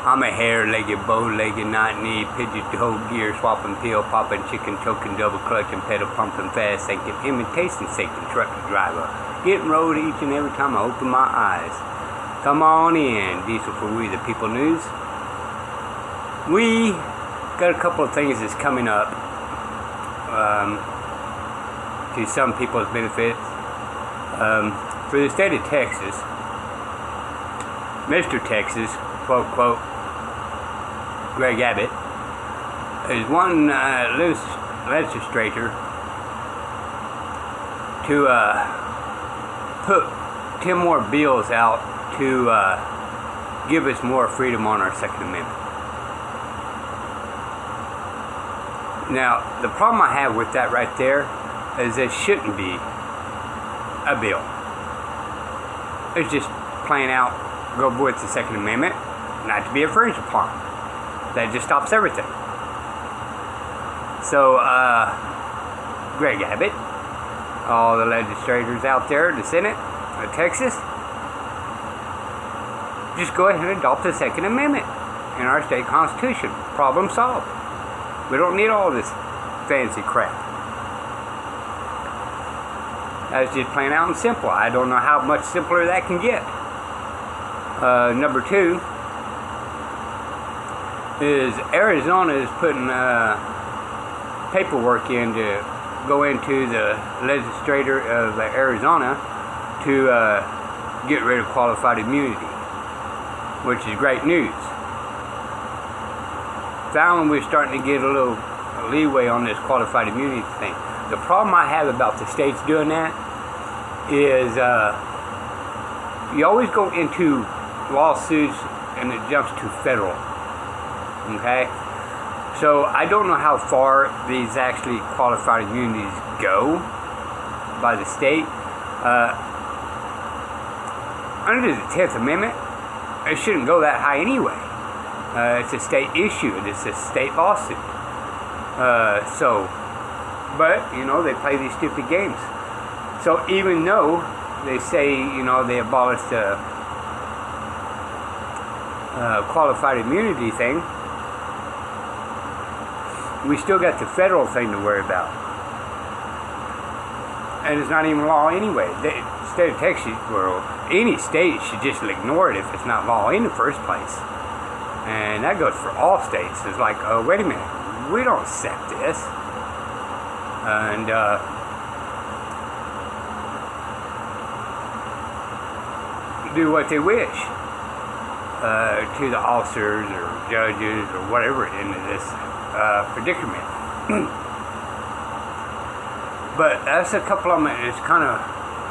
I'm a hair-legged, bow-legged, knot-knee, pigeon-toe, gear-swapping, pill-popping, chicken-choking, double-clutching, pedal-pumping, fast-thinking, imitation-sinking truck driver. Getting rolled each and every time I open my eyes. Come on in, Diesel for We the People News. We got a couple of things that's coming up to some people's benefit. For the state of Texas, Mr. Texas, quote, quote, Greg Abbott, is one legislator to put 10 more bills out to give us more freedom on our Second Amendment. Now, the problem I have with that right there is it shouldn't be a bill. It's just plain out go with the Second Amendment, not to be infringed upon. That just stops everything. So, Greg Abbott, all the legislators out there, the Senate of Texas, just go ahead and adopt the Second Amendment in our state constitution. Problem solved. We don't need all this fancy crap. That's just plain out and simple. I don't know how much simpler that can get. Number two is Arizona is putting paperwork in to go into the legislature of Arizona to get rid of qualified immunity, which is great news. Finally, we're starting to get a little leeway on this qualified immunity thing. The problem I have about the states doing that is you always go into lawsuits and it jumps to federal. Okay? So I don't know how far these actually qualified immunities go by the state. Under the 10th Amendment, it shouldn't go that high anyway. It's a state issue. It's a state lawsuit. But, you know, they play these stupid games. So even though they say, you know, they abolished the qualified immunity thing, we still got the federal thing to worry about. And it's not even law anyway. The state of Texas, or any state, should just ignore it if it's not law in the first place. And that goes for all states. It's like, oh, wait a minute, we don't set this. And do what they wish to the officers or judges or whatever into this predicament. But that's a couple of them that kind of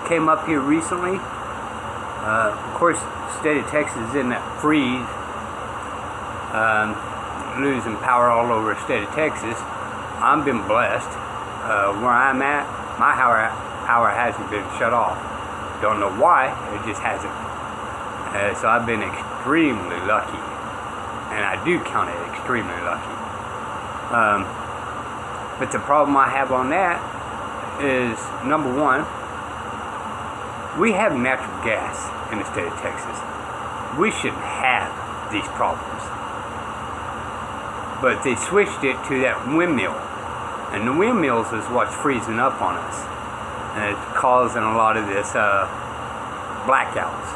came up here recently. Of course, the state of Texas is in that freeze. Losing power all over the state of Texas. I've been blessed. Where I'm at, my power hasn't been shut off. Don't know why, it just hasn't. So I've been extremely lucky. And I do count it extremely lucky. But the problem I have on that is, number one, we have natural gas in the state of Texas. We shouldn't have these problems. But they switched it to that windmill. And the windmills is what's freezing up on us. And it's causing a lot of this blackouts.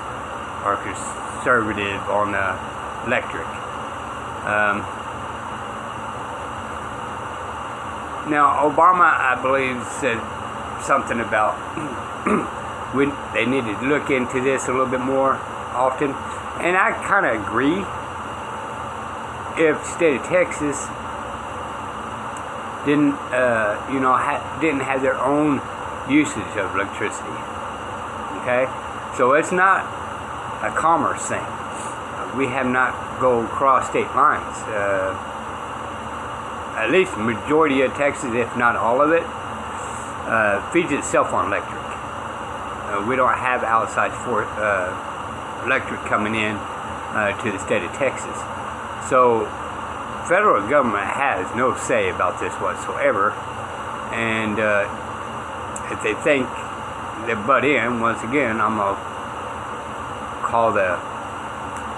Or conservative on the electric. Now, Obama, I believe, said something about they needed to look into this a little bit more often. And I kind of agree. If the state of Texas didn't have their own usage of electricity, okay, so it's not a commerce thing. We have not go across state lines. At least the majority of Texas, if not all of it, feeds itself on electric. We don't have outside electric coming in to the state of Texas. So, federal government has no say about this whatsoever. And if they think they butt in, once again, I'm going to call the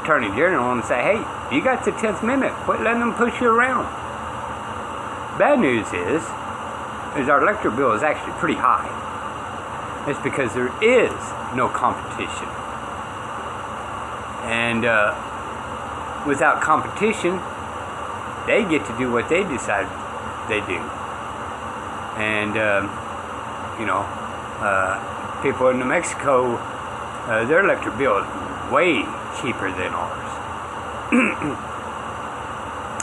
Attorney General and say, hey, you got the 10th Amendment. Quit letting them push you around. Bad news is our electric bill is actually pretty high. It's because there is no competition. And without competition, they get to do what they decide they do. And, people in New Mexico, their electric bill is way cheaper than ours.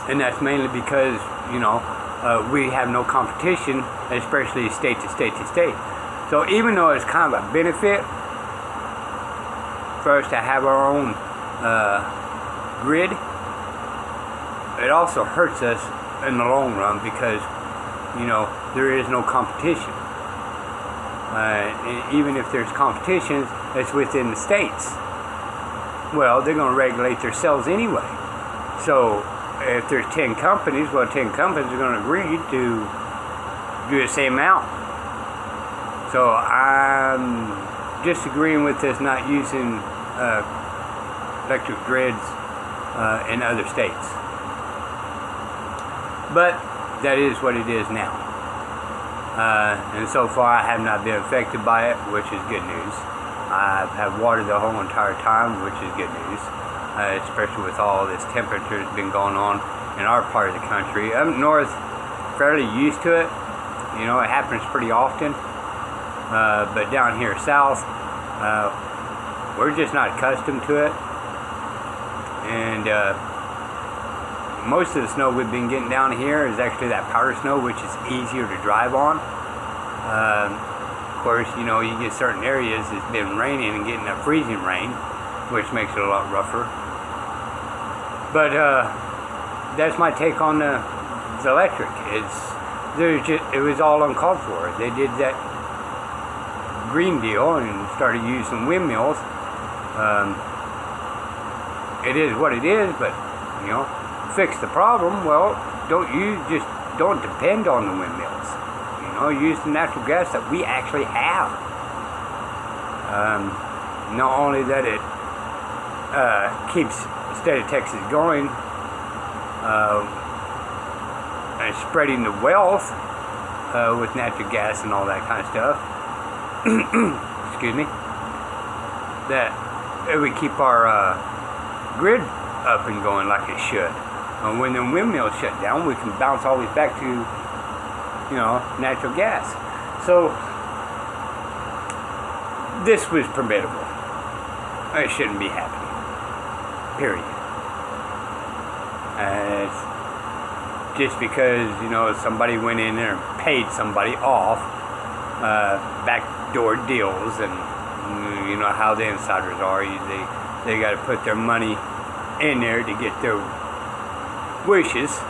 And that's mainly because, we have no competition, especially state to state to state. So even though it's kind of a benefit for us to have our own grid, it also hurts us in the long run because, there is no competition. And even if there's competition, it's within the states. Well, they're going to regulate themselves anyway. So if there's 10 companies, 10 companies are going to agree to do the same amount. So I'm disagreeing with this not using electric grids in other states. But that is what it is now. And so far I have not been affected by it, which is good news. I have water the whole entire time, which is good news. Especially with all this temperature that's been going on in our part of the country. Up north, fairly used to it. It happens pretty often. But down here south, we're just not accustomed to it. And most of the snow we've been getting down here is actually that powder snow, which is easier to drive on. Of course, you get certain areas it's been raining and getting a freezing rain, which makes it a lot rougher. But that's my take on the electric. It was all uncalled for. They did that Green Deal and started using windmills. It is what it is, but fix the problem. Well, don't depend on the windmills. Use the natural gas that we actually have. Not only that it keeps the state of Texas going and spreading the wealth with natural gas and all that kind of stuff. Excuse me. That it would keep our grid up and going like it should. And when the windmills shut down, we can bounce always back to, natural gas. So this was preventable. It shouldn't be happening. Period. Just because, somebody went in there and paid somebody off, backdoor deals, and you know how the insiders are. They got to put their money in there to get their wishes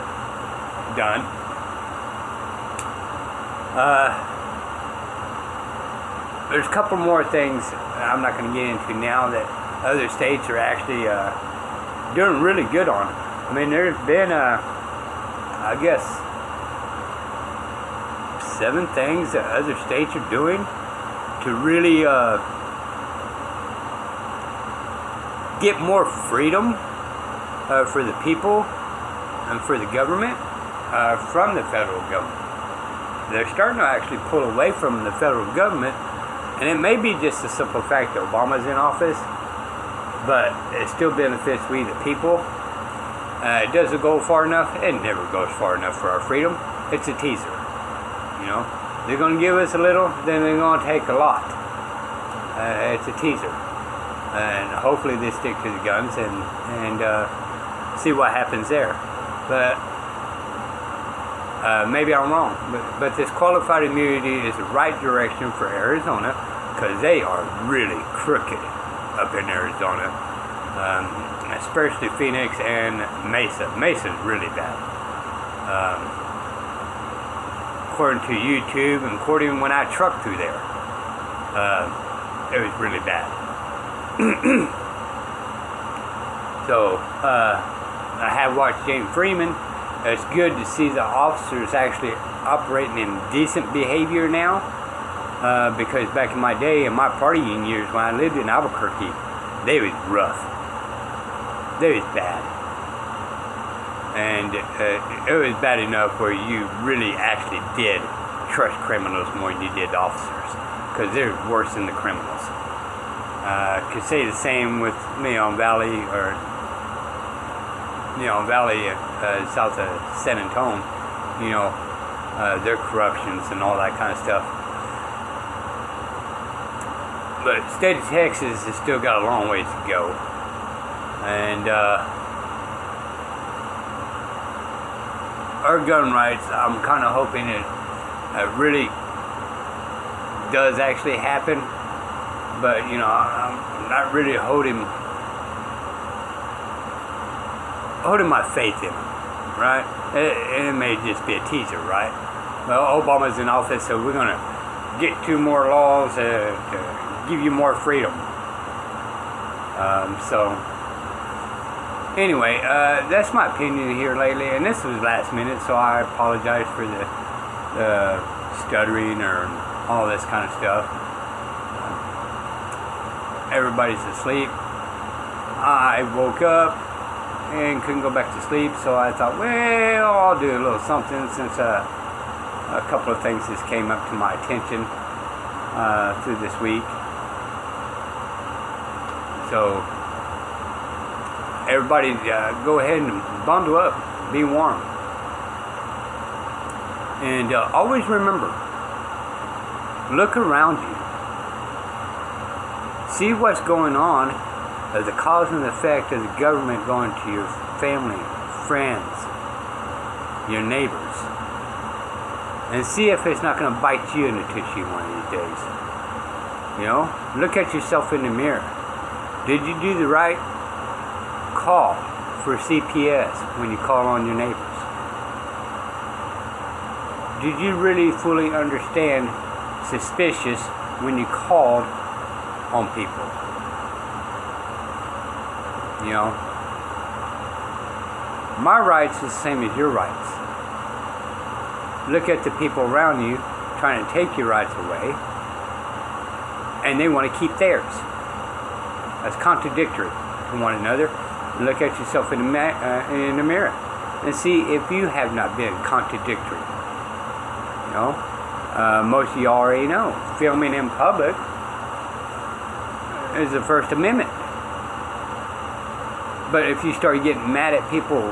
done. There's a couple more things I'm not going to get into now that other states are actually doing really good on. I mean, there's been, I guess, 7 things that other states are doing to really get more freedom for the people and for the government from the federal government. They're starting to actually pull away from the federal government, and it may be just the simple fact that Obama's in office, but it still benefits we the people. It doesn't go far enough. It never goes far enough for our freedom. It's a teaser. They're going to give us a little, then they're going to take a lot. It's a teaser. And hopefully they stick to the guns and see what happens there. But maybe I'm wrong. But this qualified immunity is the right direction for Arizona, because they are really crooked up in Arizona. Especially Phoenix and Mesa. Mesa's really bad. According to YouTube and according when I trucked through there, it was really bad. So, I have watched James Freeman. It's good to see the officers actually operating in decent behavior now, because back in my day, in my partying years when I lived in Albuquerque, they was rough. that is bad. And it was bad enough where you really actually did trust criminals more than you did officers, because they're worse than the criminals. Could say the same with Leon Valley south of San Antonio. Their corruptions and all that kind of stuff. But the state of Texas has still got a long ways to go. And our gun rights, I'm kind of hoping it really does actually happen. But, I'm not really holding my faith in them, right? It may just be a teaser, right? Well, Obama's in office, so we're going to get 2 more laws to give you more freedom. Anyway, that's my opinion here lately, and this was last minute, so I apologize for the stuttering or all this kind of stuff. Everybody's asleep. I woke up and couldn't go back to sleep, so I thought, well, I'll do a little something since a couple of things just came up to my attention through this week. So everybody go ahead and bundle up, be warm, and always remember, look around you, see what's going on as a cause and effect of the government going to your family, friends, your neighbors, and see if it's not going to bite you in the tushy one of these days. Look at yourself in the mirror. Did you do the right call for CPS when you call on your neighbors? Did you really fully understand suspicious when you called on people? My rights is the same as your rights. Look at the people around you trying to take your rights away, and they want to keep theirs. That's contradictory to one another. Look at yourself in the mirror and see if you have not been contradictory. Most of you already know, filming in public is the First Amendment. But if you start getting mad at people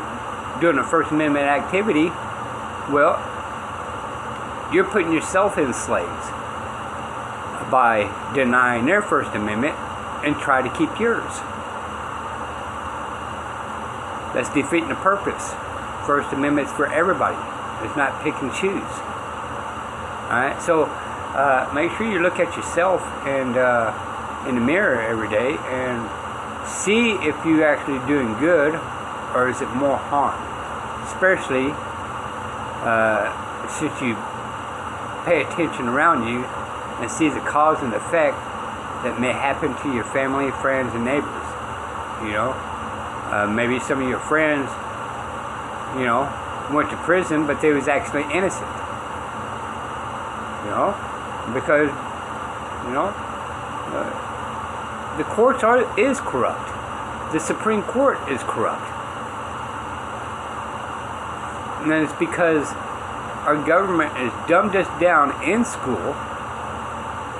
doing a First Amendment activity, well, you're putting yourself in slaves by denying their First Amendment and try to keep yours. That's defeating the purpose. First Amendment's for everybody. It's not pick and choose. Alright, so make sure you look at yourself and in the mirror every day and see if you're actually doing good or is it more harm. Especially since you pay attention around you and see the cause and effect that may happen to your family, friends, and neighbors. Maybe some of your friends, went to prison, but they was actually innocent. Because, the courts is corrupt. The Supreme Court is corrupt. And then it's because our government has dumbed us down in school.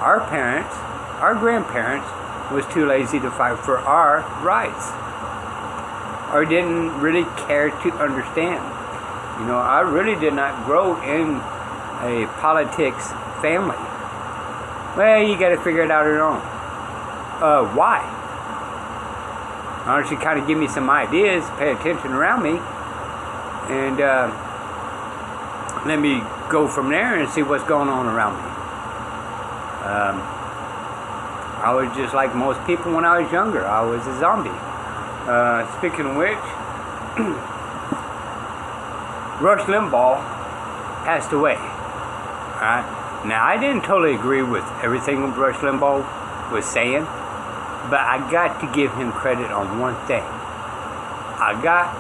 Our parents, our grandparents, was too lazy to fight for our rights, or didn't really care to understand. I really did not grow in a politics family. Well, you got to figure it out on your own. Why? Why don't you kind of give me some ideas, pay attention around me, and let me go from there and see what's going on around me. I was just like most people when I was younger. I was a zombie. Speaking of which, Rush Limbaugh passed away. Alright? Now, I didn't totally agree with everything Rush Limbaugh was saying, but I got to give him credit on one thing. I got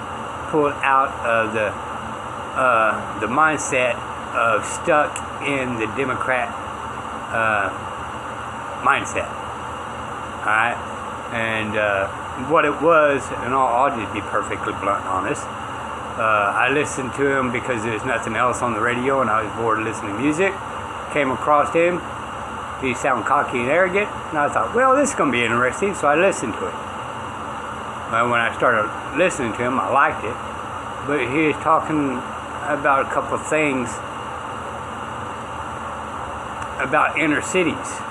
pulled out of the mindset of stuck in the Democrat mindset. Alright? And what it was, and I'll just be perfectly blunt and honest. I listened to him because there's nothing else on the radio, and I was bored of listening to music. Came across him. He sounded cocky and arrogant, and I thought, well, this is going to be interesting, so I listened to it. When I started listening to him, I liked it, but he was talking about a couple of things about inner cities.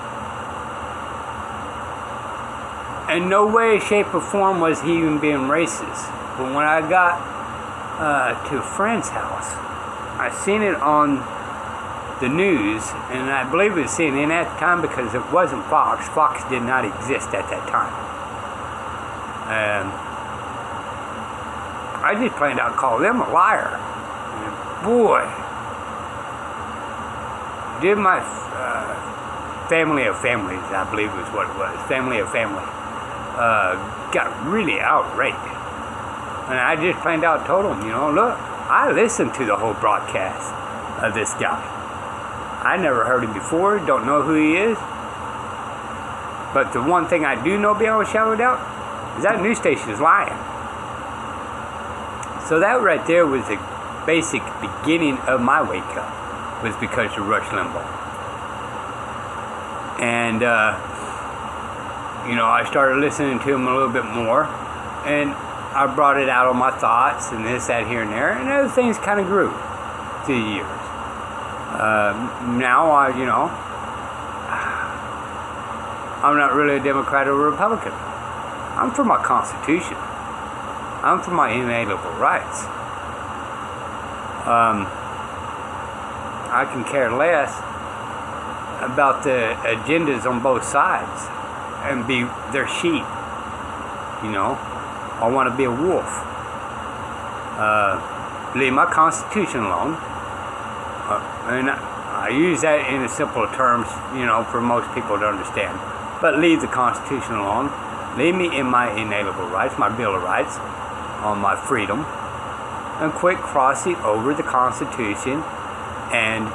In no way, shape, or form was he even being racist. But when I got to a friend's house, I seen it on the news, and I believe it was CNN at the time because it wasn't Fox. Fox did not exist at that time. I just planned out to call them a liar. And boy, did my family of families, I believe was what it was, family of family, got really outraged. And I just planned out, told them, look, I listened to the whole broadcast of this guy. I never heard him before, don't know who he is. But the one thing I do know beyond a shadow of a doubt is that news station is lying. So that right there was the basic beginning of my wake up, was because of Rush Limbaugh. And, I started listening to him a little bit more, and I brought it out on my thoughts and this, that, here, and there, and other things kind of grew through the years. Now, I'm not really a Democrat or a Republican. I'm for my Constitution. I'm for my inalienable rights. I can care less about the agendas on both sides and be their sheep. I want to be a wolf. Leave my Constitution alone. And I use that in simpler terms, for most people to understand. But leave the Constitution alone. Leave me in my inalienable rights, my Bill of Rights, on my freedom, and quit crossing over the Constitution and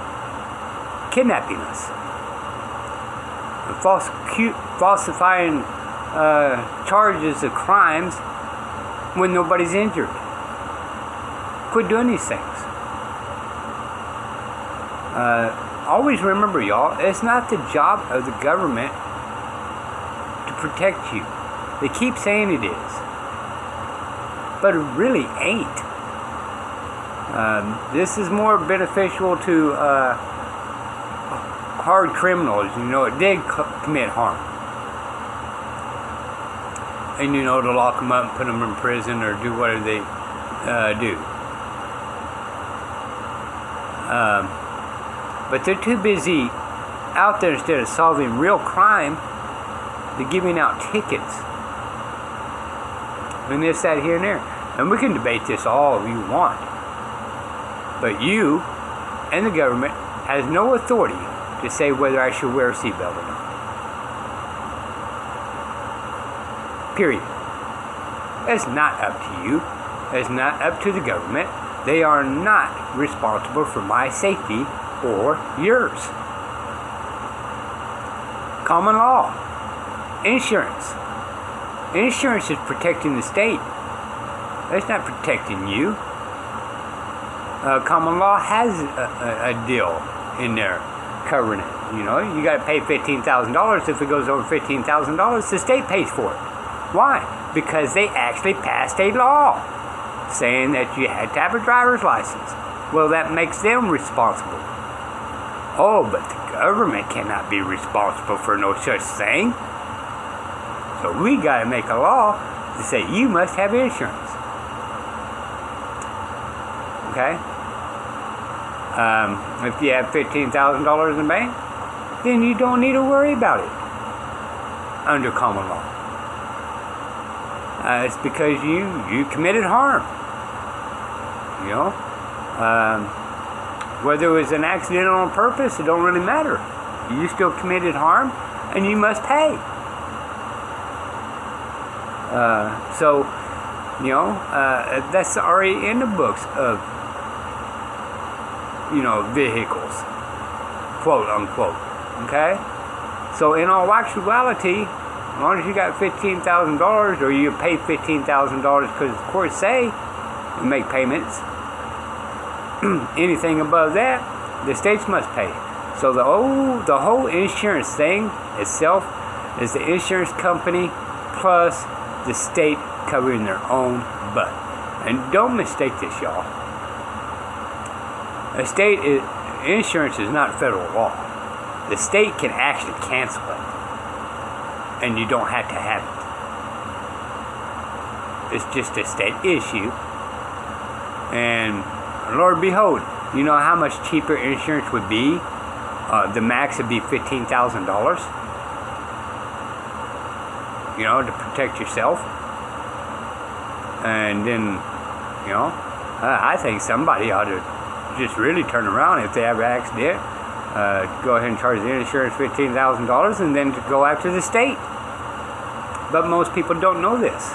kidnapping us. And falsifying charges of crimes when nobody's injured. Quit doing these things. Always remember, y'all, it's not the job of the government to protect you. They keep saying it is, but it really ain't. This is more beneficial to hard criminals, it did commit harm. And, to lock them up and put them in prison or do whatever they do. But they're too busy out there, instead of solving real crime, they're giving out tickets. And this, that, here, and there. And we can debate this all you want. But you and the government has no authority to say whether I should wear a seatbelt or not. Period. It's not up to you. It's not up to the government. They are not responsible for my safety or yours. Common law. Insurance. Insurance is protecting the state. It's not protecting you. Common law has a deal in there covering it. You got to pay $15,000. If it goes over $15,000, the state pays for it. Why? Because they actually passed a law saying that you had to have a driver's license. Well, that makes them responsible. Oh, but the government cannot be responsible for no such thing. So we got to make a law to say you must have insurance. Okay? If you have $15,000 in the bank, then you don't need to worry about it under common law. It's because you committed harm. Whether it was an accident or on purpose, it don't really matter. You still committed harm, and you must pay. That's already in the books of, vehicles, quote unquote. Okay? So in all actuality, As long as you got $15,000 or you pay $15,000 because the courts say you make payments, anything above that, the states must pay. So the whole insurance thing itself is the insurance company plus the state covering their own butt. And don't mistake this, y'all. Insurance is not federal law. The state can actually cancel it, and you don't have to have it. It's just a state issue. And Lord behold, you know how much cheaper insurance would be? The max would be $15,000. You know, to protect yourself. And then, you know, I think somebody ought to just really turn around if they have an accident. Go ahead and charge the insurance $15,000 and then go after the state. But most people don't know this.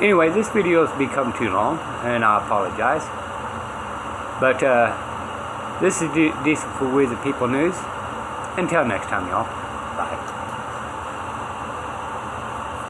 Anyway, this video has become too long, and I apologize. But this is Decent for We the People News. Until next time, y'all.